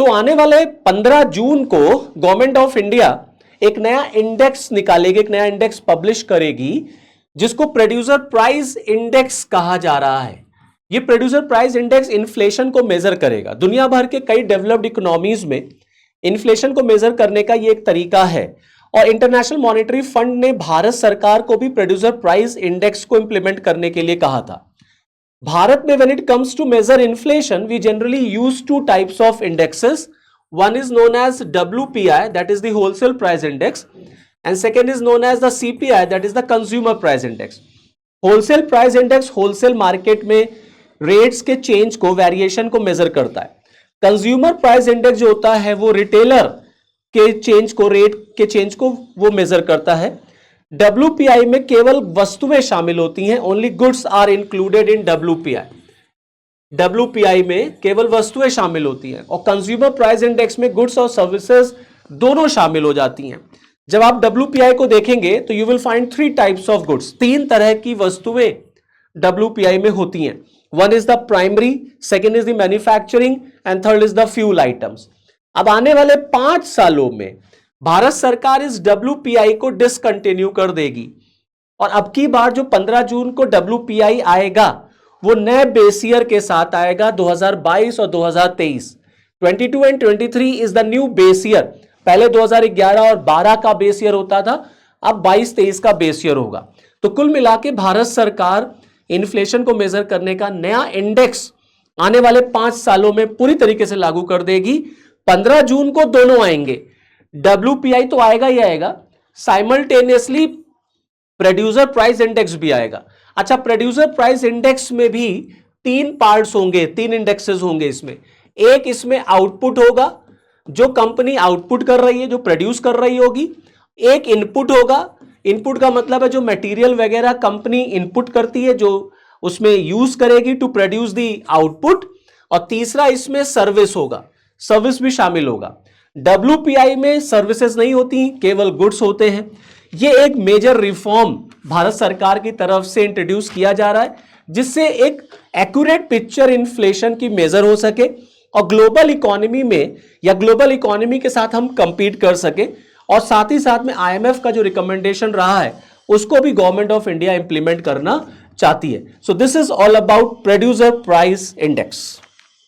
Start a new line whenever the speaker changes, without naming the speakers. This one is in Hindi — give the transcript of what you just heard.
आने वाले 15 जून को गवर्नमेंट ऑफ इंडिया एक नया इंडेक्स निकालेगी, एक नया इंडेक्स पब्लिश करेगी जिसको प्रोड्यूसर प्राइस इंडेक्स कहा जा रहा है। ये प्रोड्यूसर प्राइस इंडेक्स इन्फ्लेशन को मेजर करेगा। दुनिया भर के कई डेवलप्ड इकोनॉमीज में इन्फ्लेशन को मेजर करने का ये एक तरीका है और इंटरनेशनल मॉनेटरी फंड ने भारत सरकार को भी प्रोड्यूसर प्राइस इंडेक्स को इंप्लीमेंट करने के लिए कहा था। भारत में when it comes to measure inflation, we generally use two types of indexes. One is known as WPI, that is the wholesale price index, and second is known as the CPI, that is the consumer price index. Wholesale price index wholesale market में रेट्स के चेंज को, वेरिएशन को मेजर करता है। कंज्यूमर प्राइस इंडेक्स जो होता है वो रिटेलर के चेंज को, रेट के चेंज को वो मेजर करता है। WPI में केवल वस्तुएं शामिल होती हैं, only goods are included in WPI। WPI में केवल वस्तुएं शामिल होती हैं और कंज्यूमर प्राइस इंडेक्स में गुड्स और सर्विसेज दोनों शामिल हो जाती हैं। जब आप WPI को देखेंगे तो you will find 3 types of goods, 3 तरह की वस्तुएं WPI में होती हैं। One is the primary, second is the manufacturing and third is the fuel items. अब आने वाले 5 सालों में भारत सरकार इस WPI को डिसकंटिन्यू कर देगी और अब की बार जो 15 जून को WPI आएगा वो नए बेस ईयर के साथ आएगा, 2022 और 2023। 22 and 23 is the new base year. पहले 2011 और 12 का बेस ईयर होता था, अब 22-23 का बेस ईयर होगा। तो कुल मिला के भारत सरकार इन्फ्लेशन को मेजर करने का नया इंडेक्स आने वाले 5 सालों में पूरी तरीके से लागू कर देगी। 15 जून को दोनों आएंगे, WPI तो आएगा ही आएगा, साइमल्टेनियसली प्रोड्यूसर प्राइस इंडेक्स भी आएगा। अच्छा, प्रोड्यूसर प्राइस इंडेक्स में भी 3 पार्ट्स होंगे, 3 इंडेक्सेस होंगे इसमें। एक इसमें आउटपुट होगा, जो कंपनी आउटपुट कर रही है, जो प्रोड्यूस कर रही होगी। एक इनपुट होगा, इनपुट का मतलब है जो मटेरियल वगैरह कंपनी इनपुट करती है, जो उसमें यूज करेगी टू प्रोड्यूस दी आउटपुट। और तीसरा इसमें सर्विस होगा, सर्विस भी शामिल होगा। WPI में सर्विसेज नहीं होती, केवल गुड्स होते हैं। ये एक मेजर रिफॉर्म भारत सरकार की तरफ से इंट्रोड्यूस किया जा रहा है जिससे एक एक्यूरेट पिक्चर इन्फ्लेशन की मेजर हो सके और ग्लोबल इकोनॉमी में या ग्लोबल इकोनॉमी के साथ हम कंपीट कर सके। और साथ ही साथ में IMF का जो रिकमेंडेशन रहा है उसको भी गवर्नमेंट ऑफ इंडिया इंप्लीमेंट करना चाहती है। So this is all about producer price index.